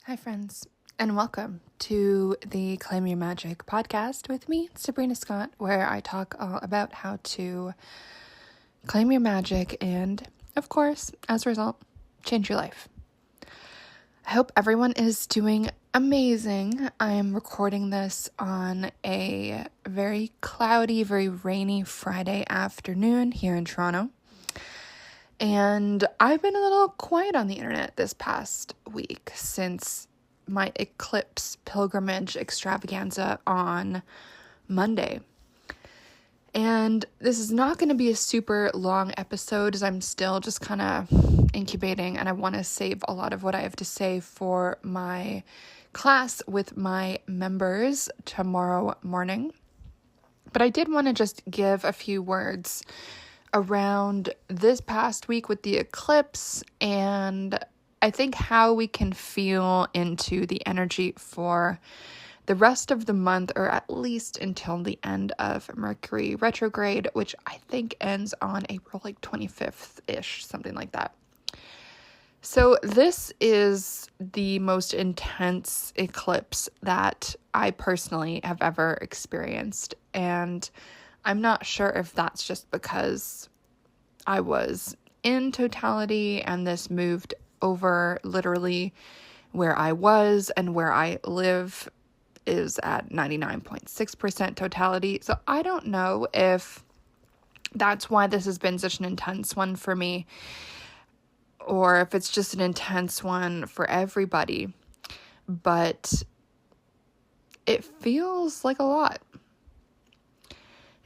Hi, friends, and welcome to the Claim Your Magic podcast with me, Sabrina Scott, where I talk all about how to claim your magic and, of course, as a result, change your life. I hope everyone is doing amazing. I am recording this on a very cloudy, very rainy Friday afternoon here in Toronto. And I've been a little quiet on the internet this past week since my Eclipse pilgrimage extravaganza on Monday. And this is not going to be a super long episode as I'm still just kind of incubating and I want to save a lot of what I have to say for my class with my members tomorrow morning. But I did want to just give a few words around this past week with the eclipse and I think how we can feel into the energy for the rest of the month, or at least until the end of Mercury retrograde, which I think ends on April 25th-ish, something like that. So this is the most intense eclipse that I personally have ever experienced, and I'm not sure if that's just because I was in totality and this moved over literally where I was, and where I live is at 99.6% totality. So I don't know if that's why this has been such an intense one for me, or if it's just an intense one for everybody, but it feels like a lot.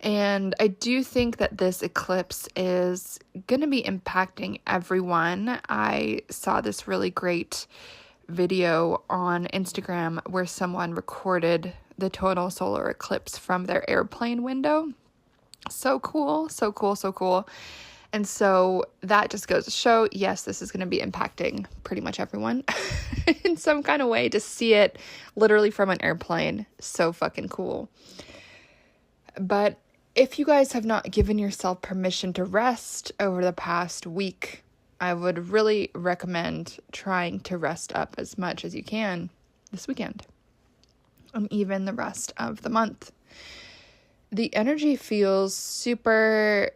And I do think that this eclipse is going to be impacting everyone. I saw this really great video on Instagram where someone recorded the total solar eclipse from their airplane window. So cool, so cool, so cool. And so that just goes to show, yes, this is going to be impacting pretty much everyone in some kind of way. To see it literally from an airplane, so fucking cool. But if you guys have not given yourself permission to rest over the past week, I would really recommend trying to rest up as much as you can this weekend, and even the rest of the month. The energy feels super,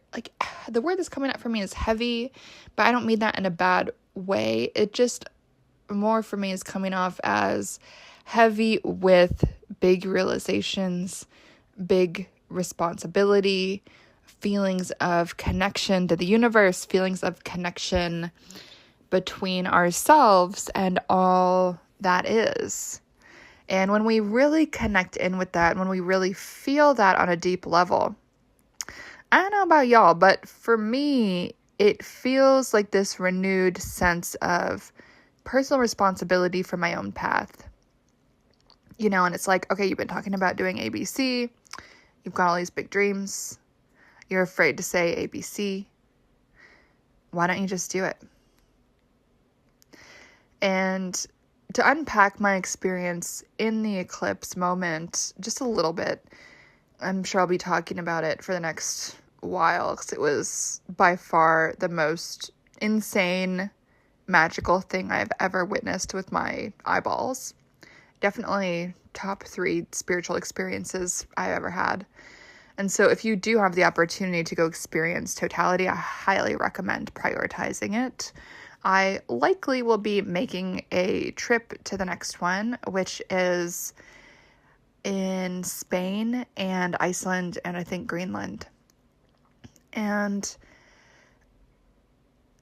the word that's coming up for me is heavy, but I don't mean that in a bad way. It just more for me is coming off as heavy with big realizations, big responsibility, feelings of connection to the universe, feelings of connection between ourselves and all that is. And when we really connect in with that, when we really feel that on a deep level, I don't know about y'all, but for me, it feels like this renewed sense of personal responsibility for my own path. And it's like, okay, you've been talking about doing ABC. You've got all these big dreams. You're afraid to say ABC. Why don't you just do it? And to unpack my experience in the eclipse moment just a little bit, I'm sure I'll be talking about it for the next while because it was by far the most insane, magical thing I've ever witnessed with my eyeballs. Definitely top 3 spiritual experiences I've ever had. And so if you do have the opportunity to go experience totality, I highly recommend prioritizing it. I likely will be making a trip to the next one, which is in Spain and Iceland and I think Greenland. And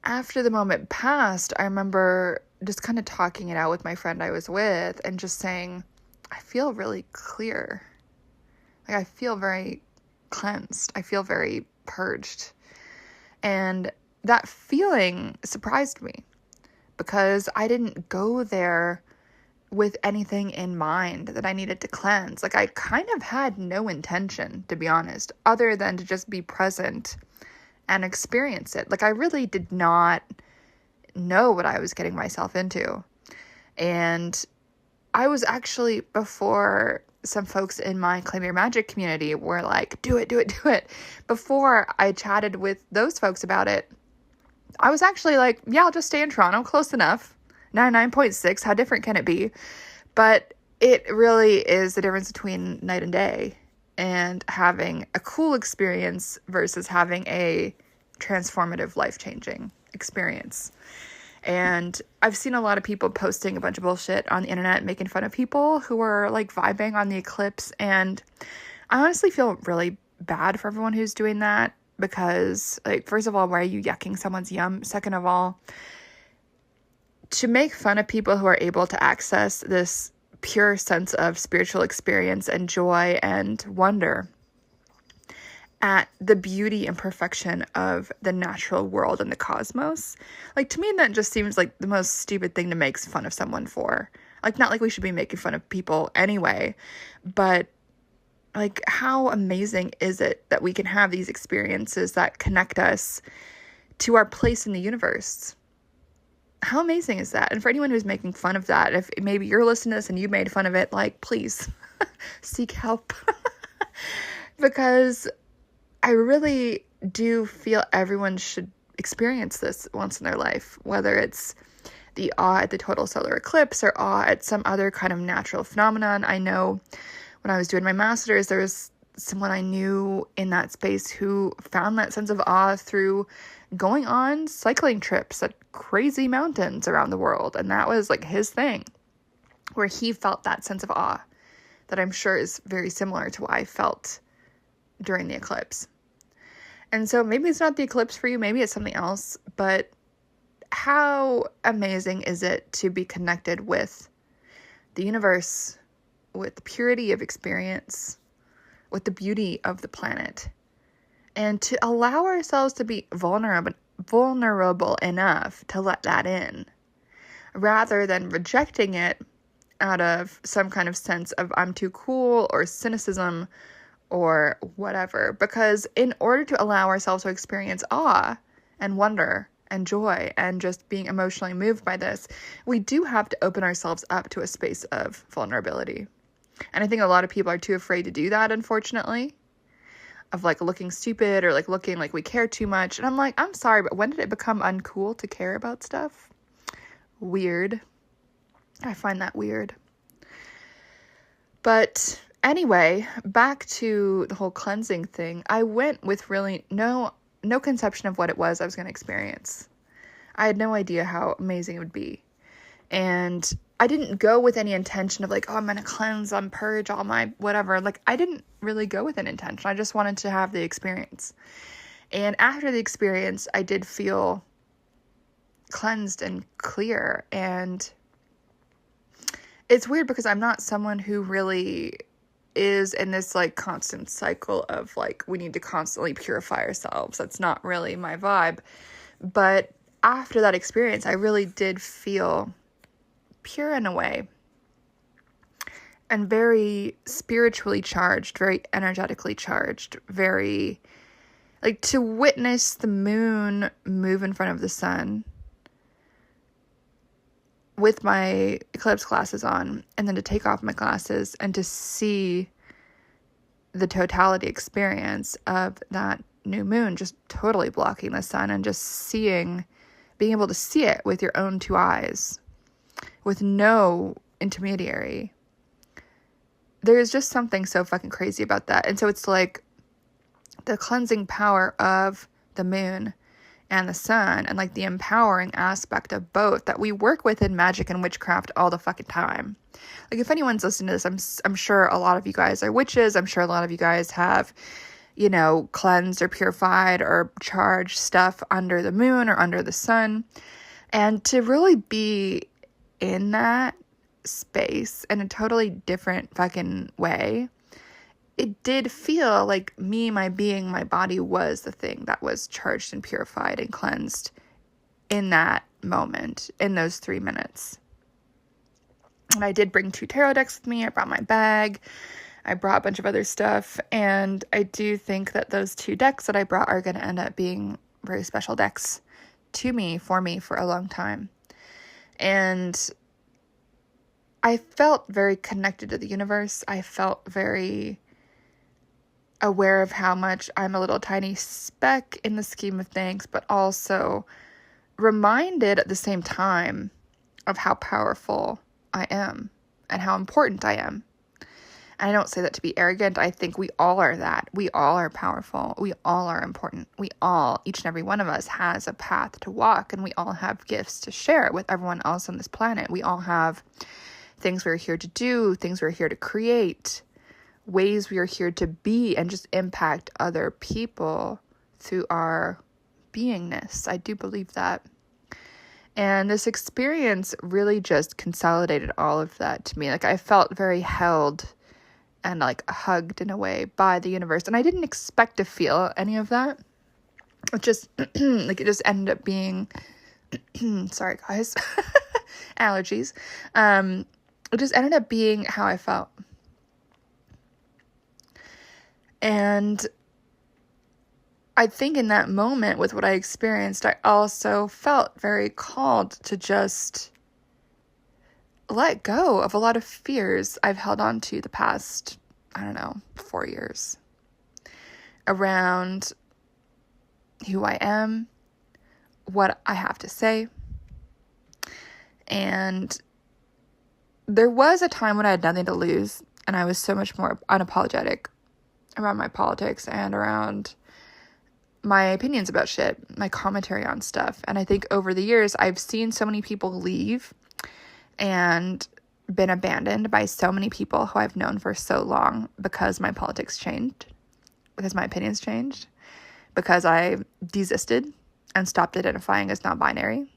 after the moment passed, I remember just kind of talking it out with my friend I was with and just saying, I feel really clear. I feel very cleansed. I feel very purged. And that feeling surprised me because I didn't go there with anything in mind that I needed to cleanse. I kind of had no intention, to be honest, other than to just be present and experience it. I really did not know what I was getting myself into. And I was actually, before some folks in my Claim Your Magic community were like, do it, do it, do it. Before I chatted with those folks about it, I was actually like, yeah, I'll just stay in Toronto, close enough. 9.6, how different can it be? But it really is the difference between night and day, and having a cool experience versus having a transformative, life-changing experience. And I've seen a lot of people posting a bunch of bullshit on the internet, making fun of people who are like vibing on the eclipse. And I honestly feel really bad for everyone who's doing that, because, like, first of all, why are you yucking someone's yum? Second of all, to make fun of people who are able to access this pure sense of spiritual experience and joy and wonder at the beauty and perfection of the natural world and the cosmos. Like, to me, that just seems like the most stupid thing to make fun of someone for. Like, not like we should be making fun of people anyway, but like, how amazing is it that we can have these experiences that connect us to our place in the universe? How amazing is that? And for anyone who's making fun of that, if maybe you're listening to this and you made fun of it, like, please seek help. Because I really do feel everyone should experience this once in their life, whether it's the awe at the total solar eclipse or awe at some other kind of natural phenomenon. I know when I was doing my master's, there was someone I knew in that space who found that sense of awe through going on cycling trips at crazy mountains around the world. And that was like his thing, where he felt that sense of awe that I'm sure is very similar to what I felt during the eclipse. And so maybe it's not the eclipse for you, maybe it's something else, but how amazing is it to be connected with the universe, with the purity of experience, with the beauty of the planet, and to allow ourselves to be vulnerable enough to let that in, rather than rejecting it out of some kind of sense of I'm too cool or cynicism or whatever. Because in order to allow ourselves to experience awe and wonder and joy and just being emotionally moved by this, we do have to open ourselves up to a space of vulnerability. And I think a lot of people are too afraid to do that, unfortunately, of like looking stupid or like looking like we care too much. And I'm like, I'm sorry, but when did it become uncool to care about stuff? Weird. I find that weird. But anyway, back to the whole cleansing thing. I went with really no conception of what it was I was going to experience. I had no idea how amazing it would be. And I didn't go with any intention of like, oh, I'm going to cleanse, purge all my whatever. Like, I didn't really go with an intention. I just wanted to have the experience. And after the experience, I did feel cleansed and clear. And it's weird because I'm not someone who really is in this like constant cycle of like, we need to constantly purify ourselves. That's not really my vibe. But after that experience, I really did feel pure in a way, and very spiritually charged, very energetically charged, very like to witness the moon move in front of the sun with my eclipse glasses on, and then to take off my glasses and to see the totality experience of that new moon just totally blocking the sun, and just being able to see it with your own two eyes, with no intermediary. There's just something so fucking crazy about that. And so it's like the cleansing power of the moon and the sun, and like the empowering aspect of both that we work with in magic and witchcraft all the fucking time. Like, if anyone's listening to this, I'm sure a lot of you guys are witches. I'm sure a lot of you guys have, you know, cleansed or purified or charged stuff under the moon or under the sun. And to really be in that space in a totally different fucking way, it did feel like my being, my body was the thing that was charged and purified and cleansed in that moment, in those 3 minutes. And I did bring 2 tarot decks with me. I brought my bag. I brought a bunch of other stuff. And I do think that those 2 decks that I brought are going to end up being very special decks to me, for a long time. And I felt very connected to the universe. I felt very aware of how much I'm a little tiny speck in the scheme of things, but also reminded at the same time of how powerful I am and how important I am. And I don't say that to be arrogant. I think we all are that. We all are powerful. We all are important. We all, each and every one of us, has a path to walk, and we all have gifts to share with everyone else on this planet. We all have things we're here to do, things we're here to create, ways we are here to be and just impact other people through our beingness. I do believe that. And this experience really just consolidated all of that to me. Like, I felt very held and like hugged in a way by the universe. And I didn't expect to feel any of that. It just, like, it just ended up being, sorry guys, allergies. It just ended up being how I felt. And I think in that moment with what I experienced, I also felt very called to just let go of a lot of fears I've held on to the past, 4 years around who I am, what I have to say. And there was a time when I had nothing to lose, and I was so much more unapologetic around my politics and around my opinions about shit, my commentary on stuff. And I think over the years, I've seen so many people leave and been abandoned by so many people who I've known for so long because my politics changed, because my opinions changed, because I desisted and stopped identifying as non-binary.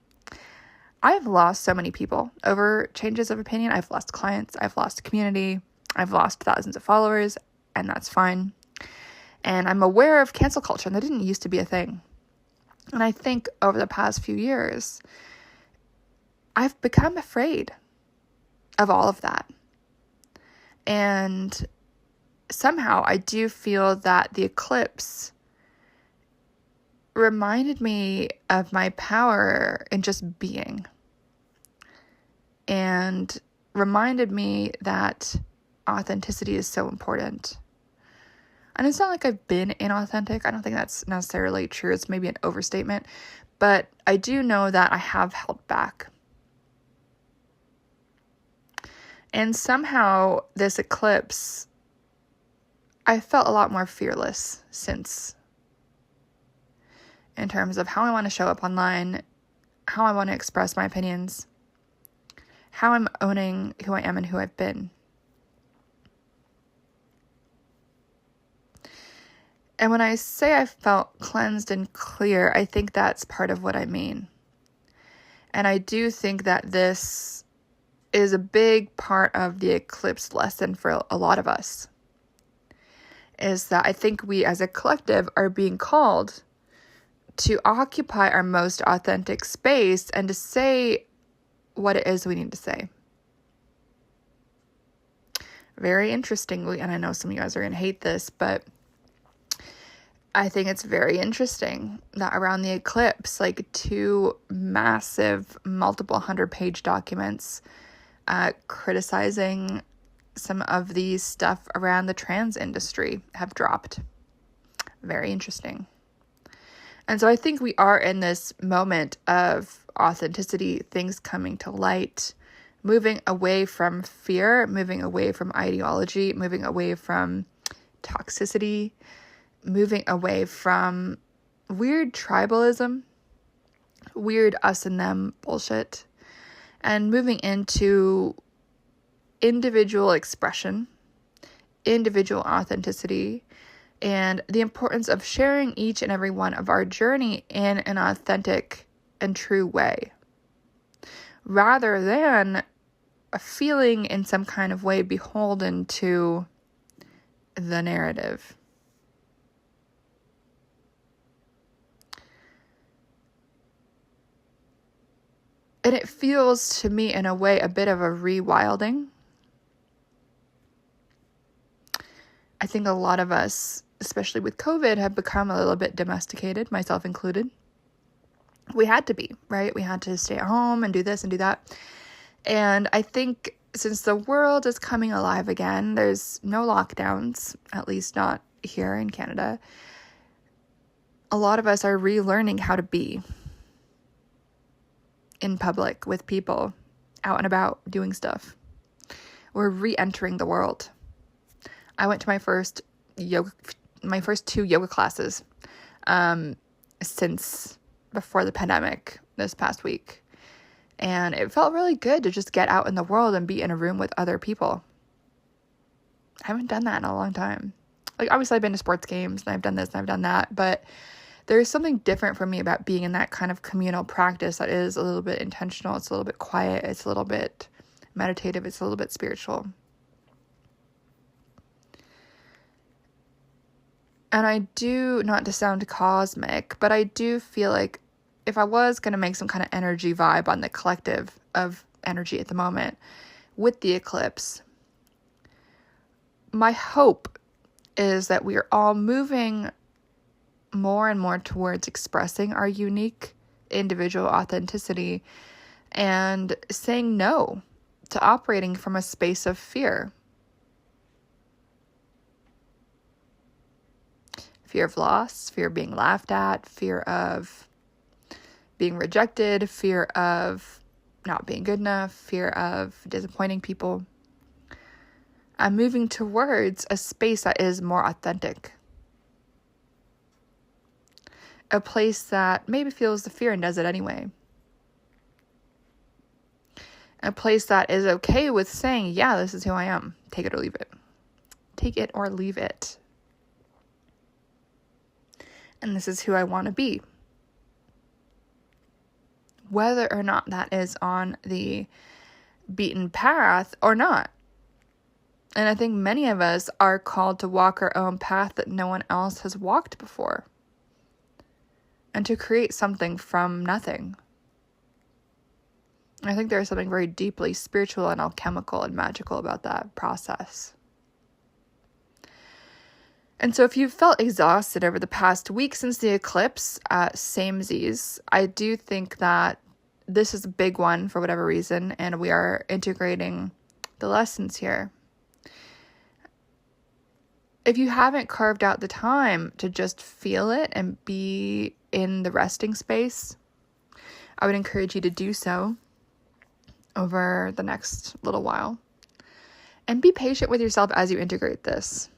I've lost so many people over changes of opinion. I've lost clients, I've lost community, I've lost thousands of followers, and that's fine. And I'm aware of cancel culture, and that didn't used to be a thing. And I think over the past few years, I've become afraid of all of that. And somehow I do feel that the eclipse reminded me of my power in just being, and reminded me that authenticity is so important. And it's not like I've been inauthentic. I don't think that's necessarily true. It's maybe an overstatement. But I do know that I have held back. And somehow this eclipse, I felt a lot more fearless since, in terms of how I want to show up online, how I want to express my opinions, how I'm owning who I am and who I've been. And when I say I felt cleansed and clear, I think that's part of what I mean. And I do think that this is a big part of the eclipse lesson for a lot of us, is that I think we as a collective are being called to occupy our most authentic space and to say what it is we need to say. Very interestingly, and I know some of you guys are going to hate this, but I think it's very interesting that around the eclipse, like 2 massive, multiple 100-page documents criticizing some of the stuff around the trans industry have dropped. Very interesting. And so I think we are in this moment of authenticity, things coming to light, moving away from fear, moving away from ideology, moving away from toxicity, moving away from weird tribalism, weird us and them bullshit, and moving into individual expression, individual authenticity, and the importance of sharing each and every one of our journey in an authentic and true way, rather than feeling in some kind of way beholden to the narrative. And it feels to me in a way a bit of a rewilding. I think a lot of us, especially with COVID, have become a little bit domesticated, myself included. We had to be, right? We had to stay at home and do this and do that. And I think since the world is coming alive again, there's no lockdowns, at least not here in Canada. A lot of us are relearning how to be in public with people, out and about doing stuff. We're re-entering the world. I went to my first 2 yoga classes since before the pandemic this past week. And it felt really good to just get out in the world and be in a room with other people. I haven't done that in a long time. Like, obviously I've been to sports games and I've done this and I've done that, but there's something different for me about being in that kind of communal practice that is a little bit intentional. It's a little bit quiet. It's a little bit meditative. It's a little bit spiritual. And I do, not to sound cosmic, but I do feel like if I was going to make some kind of energy vibe on the collective of energy at the moment with the eclipse, my hope is that we are all moving more and more towards expressing our unique individual authenticity and saying no to operating from a space of fear. Fear of loss, fear of being laughed at, fear of being rejected, fear of not being good enough, fear of disappointing people. I'm moving towards a space that is more authentic. A place that maybe feels the fear and does it anyway. A place that is okay with saying, yeah, this is who I am. Take it or leave it. Take it or leave it. And this is who I want to be. Whether or not that is on the beaten path or not. And I think many of us are called to walk our own path that no one else has walked before. And to create something from nothing. I think there is something very deeply spiritual and alchemical and magical about that process. And so if you've felt exhausted over the past week since the eclipse, samesies, I do think that this is a big one for whatever reason, and we are integrating the lessons here. If you haven't carved out the time to just feel it and be in the resting space, I would encourage you to do so over the next little while. And be patient with yourself as you integrate this.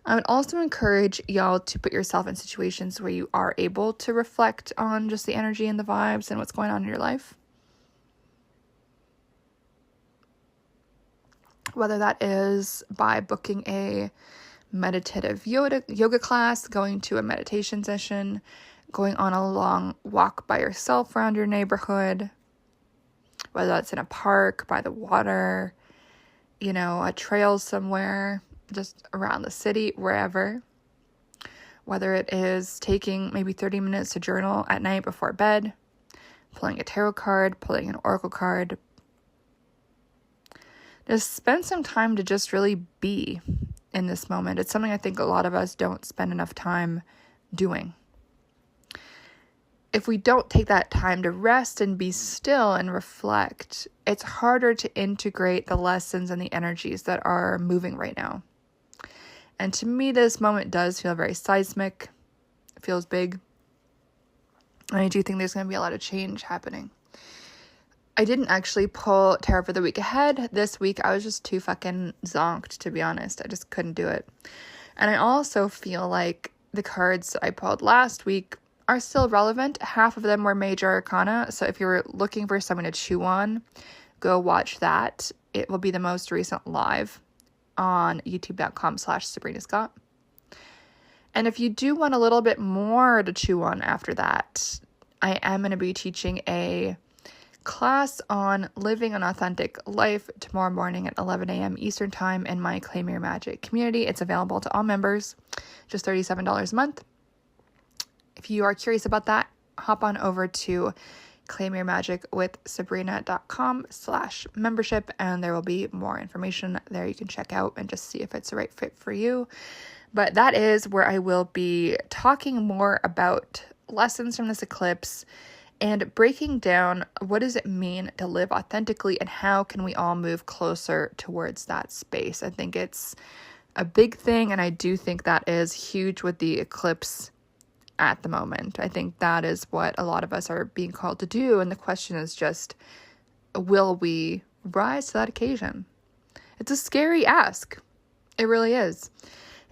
I would also encourage y'all to put yourself in situations where you are able to reflect on just the energy and the vibes and what's going on in your life. Whether that is by booking a meditative yoga class, going to a meditation session, going on a long walk by yourself around your neighborhood, whether that's in a park, by the water, a trail somewhere, just around the city, wherever. Whether it is taking maybe 30 minutes to journal at night before bed, pulling a tarot card, pulling an oracle card. Just spend some time to just really be in this moment. It's something I think a lot of us don't spend enough time doing. If we don't take that time to rest and be still and reflect, it's harder to integrate the lessons and the energies that are moving right now. And to me, this moment does feel very seismic. It feels big. And I do think there's going to be a lot of change happening. I didn't actually pull tarot for the week ahead. This week, I was just too fucking zonked, to be honest. I just couldn't do it. And I also feel like the cards that I pulled last week are still relevant. Half of them were major arcana. So if you're looking for something to chew on, go watch that. It will be the most recent live on youtube.com/Sabrina Scott. And if you do want a little bit more to chew on after that, I am going to be teaching a class on living an authentic life tomorrow morning at 11 a.m. Eastern Time in my Claim Your Magic community. It's available to all members, just $37 a month. If you are curious about that, hop on over to claimyourmagicwithsabrina.com/membership, and there will be more information there you can check out and just see if it's the right fit for you. But that is where I will be talking more about lessons from this eclipse and breaking down what does it mean to live authentically and how can we all move closer towards that space. I think it's a big thing, and I do think that is huge with the eclipse at the moment. I think that is what a lot of us are being called to do. And the question is just, will we rise to that occasion? It's a scary ask. It really is.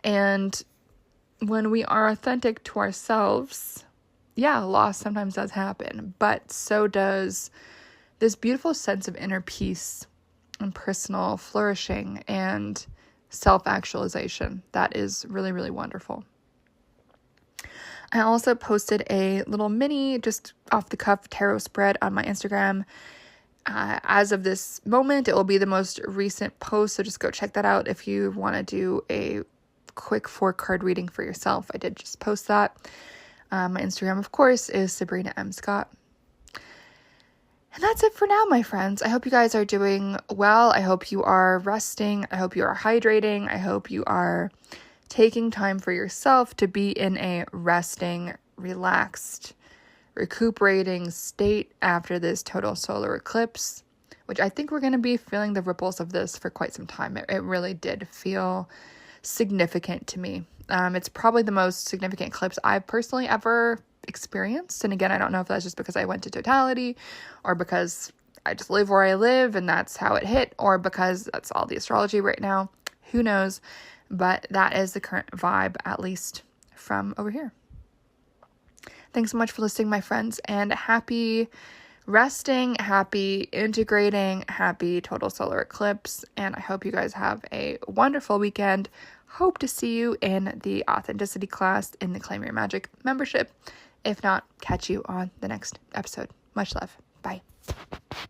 And when we are authentic to ourselves, yeah, loss sometimes does happen, but so does this beautiful sense of inner peace and personal flourishing and self-actualization. That is really, really wonderful. I also posted a little mini, just off-the-cuff tarot spread on my Instagram. As of this moment, it will be the most recent post, so just go check that out if you want to do a quick 4-card reading for yourself. I did just post that. My Instagram, of course, is Sabrina M. Scott. And that's it for now, my friends. I hope you guys are doing well. I hope you are resting. I hope you are hydrating. I hope you are taking time for yourself to be in a resting, relaxed, recuperating state after this total solar eclipse, which I think we're going to be feeling the ripples of this for quite some time. It really did feel significant to me. It's probably the most significant eclipse I've personally ever experienced. And again, I don't know if that's just because I went to totality or because I just live where I live and that's how it hit, or because that's all the astrology right now. Who knows? But that is the current vibe, at least from over here. Thanks so much for listening, my friends, and happy resting, happy integrating, happy total solar eclipse. And I hope you guys have a wonderful weekend. Hope to see you in the authenticity class in the Claim Your Magic membership. If not, catch you on the next episode. Much love. Bye.